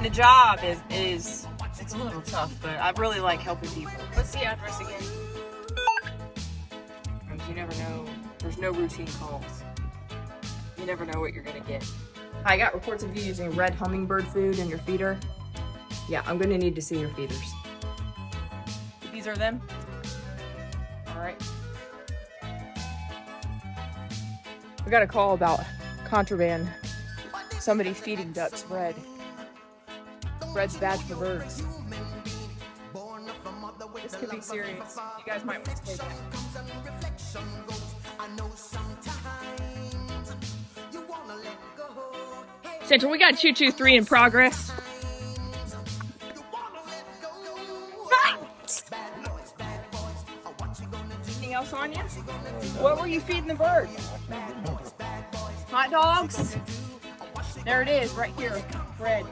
The job is it's a little tough, but I really like helping people. What's the address again? Because you never know. There's no routine calls. You never know what you're gonna get. I got reports of you using red hummingbird food in your feeder. Yeah, I'm gonna need to see your feeders. These are them? All right. We got a call about contraband. Somebody feeding ducks bread. Bread's bad for birds. This could be serious. You guys might want to take it. Central, we got 223 in progress. Anything else on you? What were you feeding the birds? Hot dogs? There it is, right here. Bread.